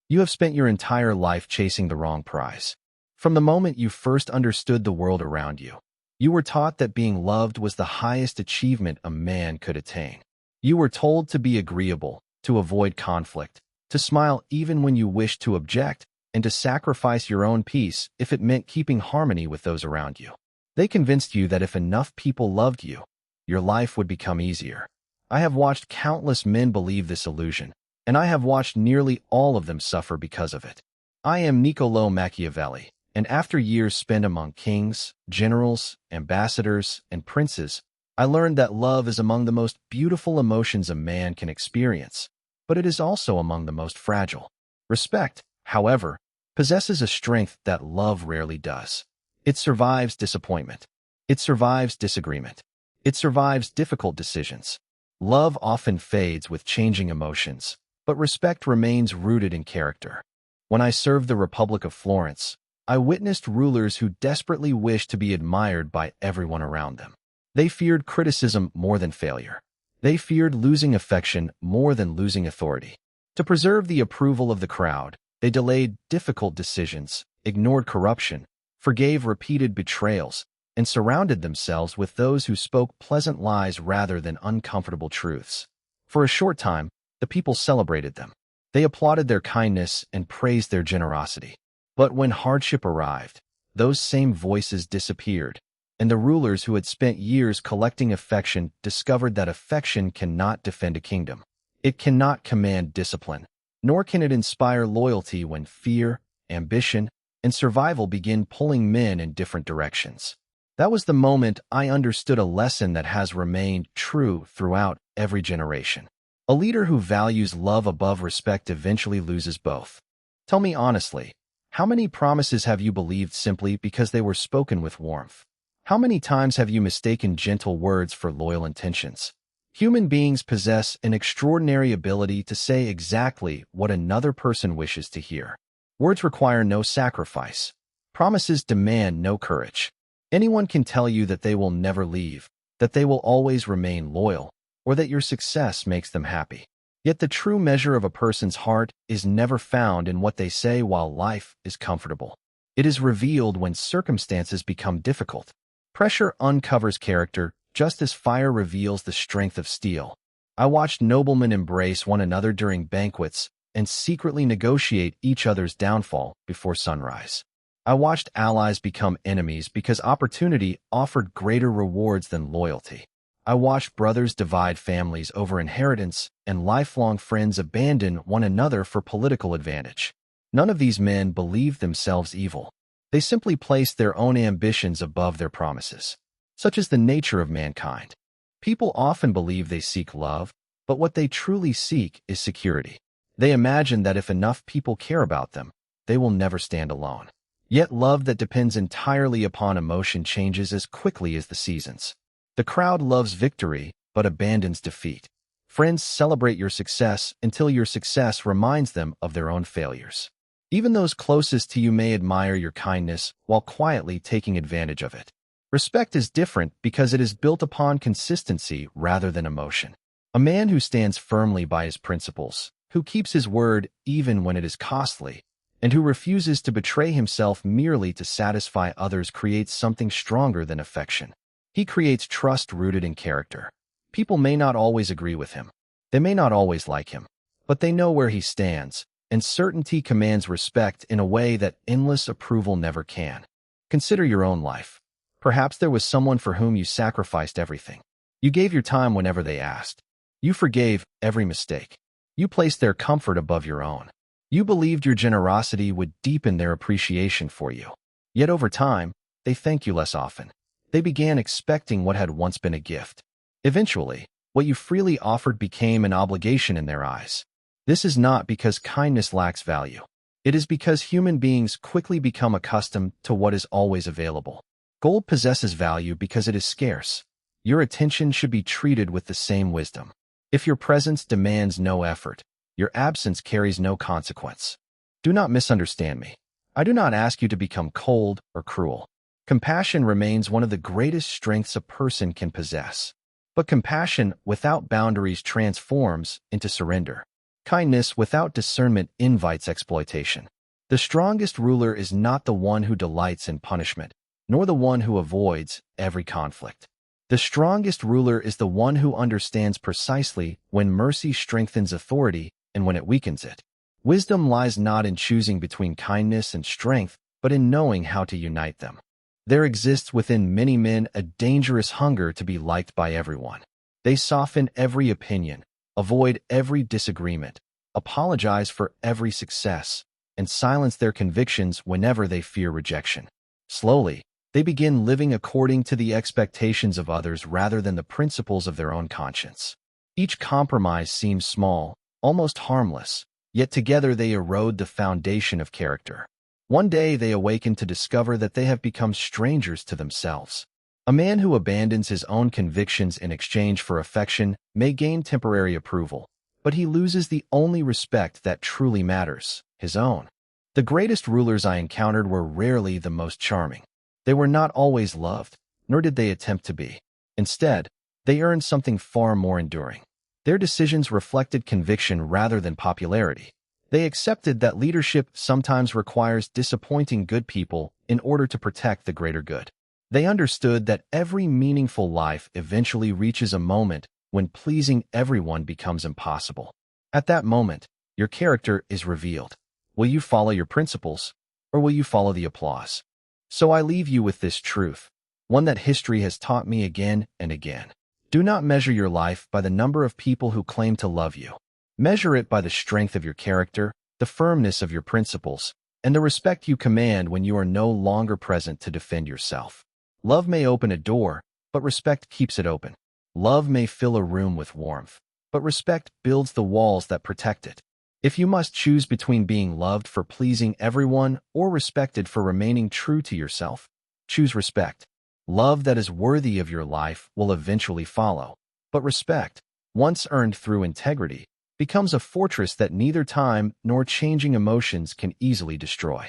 You have spent your entire life chasing the wrong prize. From the moment you first understood the world around you, you were taught that being loved was the highest achievement a man could attain. You were told to be agreeable, to avoid conflict, to smile even when you wished to object, and to sacrifice your own peace if it meant keeping harmony with those around you. They convinced you that if enough people loved you, your life would become easier. I have watched countless men believe this illusion, and I have watched nearly all of them suffer because of it. I am Niccolò Machiavelli, and after years spent among kings, generals, ambassadors, and princes, I learned that love is among the most beautiful emotions a man can experience, but it is also among the most fragile. Respect, however, possesses a strength that love rarely does. It survives disappointment. It survives disagreement. It survives difficult decisions. Love often fades with changing emotions, but respect remains rooted in character. When I served the Republic of Florence, I witnessed rulers who desperately wished to be admired by everyone around them. They feared criticism more than failure. They feared losing affection more than losing authority. To preserve the approval of the crowd, they delayed difficult decisions, ignored corruption, forgave repeated betrayals, and surrounded themselves with those who spoke pleasant lies rather than uncomfortable truths. For a short time, the people celebrated them. They applauded their kindness and praised their generosity. But when hardship arrived, those same voices disappeared, and the rulers who had spent years collecting affection discovered that affection cannot defend a kingdom. It cannot command discipline, nor can it inspire loyalty when fear, ambition, and survival begin pulling men in different directions. That was the moment I understood a lesson that has remained true throughout every generation. A leader who values love above respect eventually loses both. Tell me honestly, how many promises have you believed simply because they were spoken with warmth? How many times have you mistaken gentle words for loyal intentions? Human beings possess an extraordinary ability to say exactly what another person wishes to hear. Words require no sacrifice. Promises demand no courage. Anyone can tell you that they will never leave, that they will always remain loyal, or that your success makes them happy. Yet the true measure of a person's heart is never found in what they say while life is comfortable. It is revealed when circumstances become difficult. Pressure uncovers character, just as fire reveals the strength of steel. I watched noblemen embrace one another during banquets and secretly negotiate each other's downfall before sunrise. I watched allies become enemies because opportunity offered greater rewards than loyalty. I watched brothers divide families over inheritance and lifelong friends abandon one another for political advantage. None of these men believed themselves evil. They simply placed their own ambitions above their promises. Such is the nature of mankind. People often believe they seek love, but what they truly seek is security. They imagine that if enough people care about them, they will never stand alone. Yet love that depends entirely upon emotion changes as quickly as the seasons. The crowd loves victory, but abandons defeat. Friends celebrate your success until your success reminds them of their own failures. Even those closest to you may admire your kindness while quietly taking advantage of it. Respect is different because it is built upon consistency rather than emotion. A man who stands firmly by his principles, who keeps his word even when it is costly, and who refuses to betray himself merely to satisfy others creates something stronger than affection. He creates trust rooted in character. People may not always agree with him. They may not always like him, but they know where he stands, and certainty commands respect in a way that endless approval never can. Consider your own life. Perhaps there was someone for whom you sacrificed everything. You gave your time whenever they asked. You forgave every mistake. You placed their comfort above your own. You believed your generosity would deepen their appreciation for you. Yet over time, they thanked you less often. They began expecting what had once been a gift. Eventually, what you freely offered became an obligation in their eyes. This is not because kindness lacks value. It is because human beings quickly become accustomed to what is always available. Gold possesses value because it is scarce. Your attention should be treated with the same wisdom. If your presence demands no effort, your absence carries no consequence. Do not misunderstand me. I do not ask you to become cold or cruel. Compassion remains one of the greatest strengths a person can possess. But compassion without boundaries transforms into surrender. Kindness without discernment invites exploitation. The strongest ruler is not the one who delights in punishment, nor the one who avoids every conflict. The strongest ruler is the one who understands precisely when mercy strengthens authority and when it weakens it. Wisdom lies not in choosing between kindness and strength, but in knowing how to unite them. There exists within many men a dangerous hunger to be liked by everyone. They soften every opinion, avoid every disagreement, apologize for every success, and silence their convictions whenever they fear rejection. Slowly, they begin living according to the expectations of others rather than the principles of their own conscience. Each compromise seems small, almost harmless, yet together they erode the foundation of character. One day they awaken to discover that they have become strangers to themselves. A man who abandons his own convictions in exchange for affection may gain temporary approval, but he loses the only respect that truly matters, his own. The greatest rulers I encountered were rarely the most charming. They were not always loved, nor did they attempt to be. Instead, they earned something far more enduring. Their decisions reflected conviction rather than popularity. They accepted that leadership sometimes requires disappointing good people in order to protect the greater good. They understood that every meaningful life eventually reaches a moment when pleasing everyone becomes impossible. At that moment, your character is revealed. Will you follow your principles, or will you follow the applause? So I leave you with this truth, one that history has taught me again and again. Do not measure your life by the number of people who claim to love you. Measure it by the strength of your character, the firmness of your principles, and the respect you command when you are no longer present to defend yourself. Love may open a door, but respect keeps it open. Love may fill a room with warmth, but respect builds the walls that protect it. If you must choose between being loved for pleasing everyone or respected for remaining true to yourself, choose respect. Love that is worthy of your life will eventually follow, but respect, once earned through integrity, becomes a fortress that neither time nor changing emotions can easily destroy.